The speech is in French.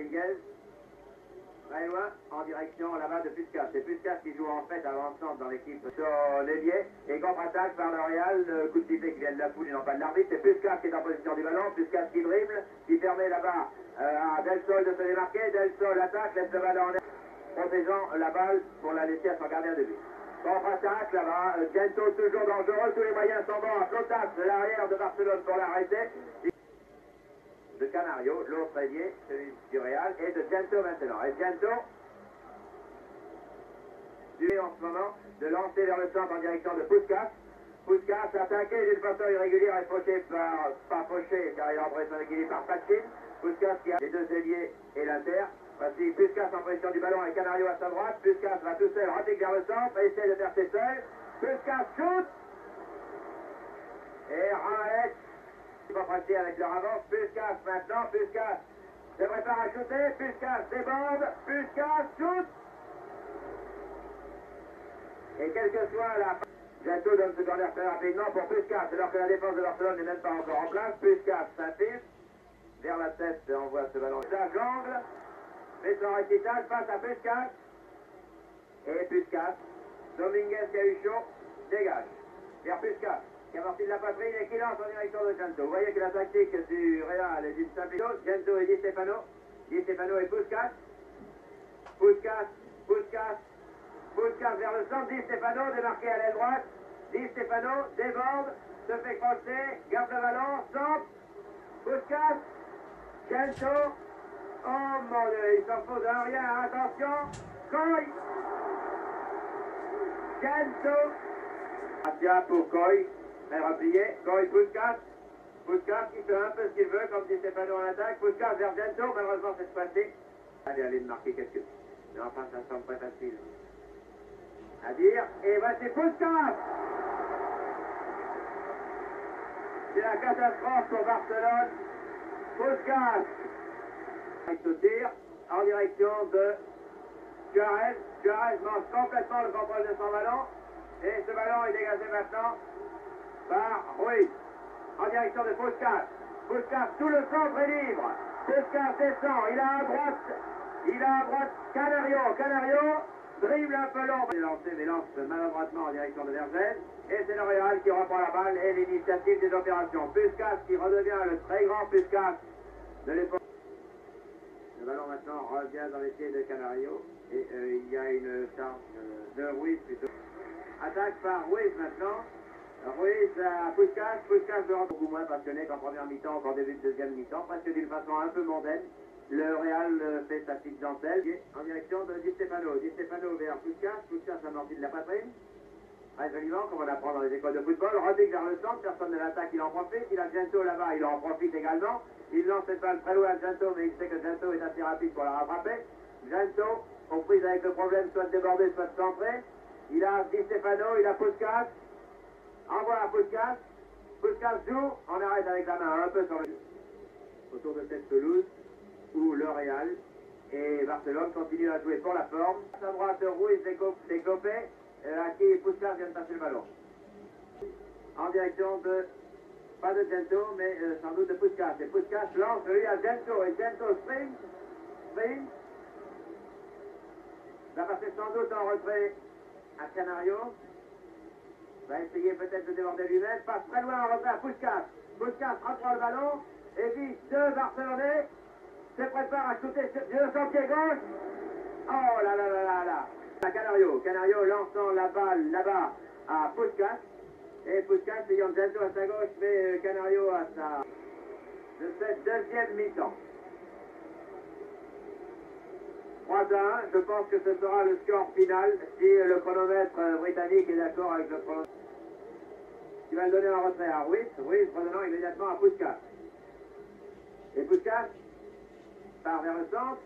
Dominguez. Très loin, en direction là-bas de Puskas. C'est Puskas qui joue en fait avant-centre dans l'équipe sur l'ailier. Et contre-attaque par L'Oréal, le coup de sifflet qui vient de la foule et non pas de l'arbitre. C'est Puskas qui est en position du ballon. Puskas qui dribble, qui permet là-bas à Del Sol de se démarquer. Del Sol attaque, laisse le ballon en l'air, protégeant la balle pour la laisser à son gardien de but. Contre-attaque là-bas, Gento toujours dangereux, tous les moyens sont bons. Flotas de l'arrière de Barcelone pour l'arrêter. De Canario, l'autre ailier, celui du Real, et de Gento maintenant. Et Gento, en ce moment, de lancer vers le centre en direction de Puskas. Puskas attaqué d'une façon irrégulière et fauché pas fauché, car il a embrassé son équilibre par Pachin. Puskas qui a les deux ailiers et l'inter. Voici Puskas en position du ballon et Canario à sa droite. Puskas va tout seul, repique vers le centre, essaie de percer seul. Puskas shoot. Et Raet. Il va passer avec leur avance. Puskas maintenant. Puskas se prépare à shooter. Puskas déborde. Puskas shoot. Et quelle que soit la... Gento donne ce corner très rapidement pour Puskas, alors que la défense de Barcelone n'est même pas encore en place. Puskas s'affiche. Vers la tête, envoie ce ballon. Ça jongle. Fait son récital face à Puskas. Et Puskas. Dominguez qui a eu chaud. Dégage. Vers Puskas, qui a sorti de la poitrine et qui lance en direction de Gento. Vous voyez que la tactique du Real est d'une simplicité. Gento et Di Stefano. Di Stefano et Puskas. Puskas. Puskas. Puskas vers le centre. Di Stefano démarqué à l'aile droite. Di Stefano déborde. Se fait crosser. Garde le ballon. Centre. Puskas. Gento. Oh mon Dieu. Il s'en fout de rien. Attention. Coy. Gento. Atia pour Coy. Très replié. Coy Puskas. Puskas qui fait un peu ce qu'il veut, comme dit Stefano en attaque. Puskas vers Gento. Malheureusement, cette fois-ci. Allez de marquer quelque chose. Mais enfin, ça semble pas facile à dire. Et voici Puskas. C'est la catastrophe pour Barcelone. Puskas. Avec ce tir en direction de Suarez. Suarez mange complètement le contrôle de son ballon. Et ce ballon est dégagé maintenant par Ruiz, en direction de Puskas. Puskas, tout le centre est libre. Puskas descend, il a à droite Canario. Canario dribble un peu long. Il est lancé, mais lance maladroitement en direction de Vergel. Et c'est L'Oréal qui reprend la balle et l'initiative des opérations. Puskas qui redevient le très grand Puskas de l'époque. Le ballon maintenant revient dans les pieds de Canario. Et il y a une charge de Ruiz plutôt. Attaque par Ruiz maintenant. Ruiz à Puskas. Puskas le rend beaucoup moins passionné qu'en première mi-temps, qu'en début de deuxième mi-temps, presque d'une façon un peu mondaine. Le Real fait sa petite dentelle en direction de Di Stefano. Di Stefano vers Puskas. Puskas amorti de la poitrine. Très joliment, comme on apprend dans les écoles de football. Repique vers le centre, personne ne l'attaque, il en profite. Il a Gento là-bas, il en profite également. Il lance cette balle très loin à Gento, mais il sait que Gento est assez rapide pour la rattraper. Gento, aux prises avec le problème, soit de déborder, soit de centrer. Il a Di Stefano, il a Puskas. Envoie à Puskas. Puskas joue, on arrête avec la main un peu sur le... Autour de cette pelouse où le Real et Barcelone continuent à jouer pour la forme. À droite, Ruiz décopé, à qui Puskas vient de passer le ballon. En direction de, pas de Gento, mais sans doute de Puskas. Et Puskas lance lui à Gento, et Gento sprint, va passer sans doute en retrait à Canario. Va essayer peut-être de déborder lui-même. Passe très loin en retrait à Puskas. Puskas reprend le ballon. Et vise deux Barcelonais. Se prépare à shooter de son pied gauche. Oh là là là là là. À Canario. Canario lançant la balle là-bas à Puskas. Et Puskas ayant Gento à sa gauche, mais Canario à sa... de cette deuxième mi-temps. 3-1, je pense que ce sera le score final si le chronomètre britannique est d'accord avec le chronomètre. Tu vas le donner en retrait à Ruiz, Ruiz redonnant immédiatement à Puskas. Et Puskas part vers le centre,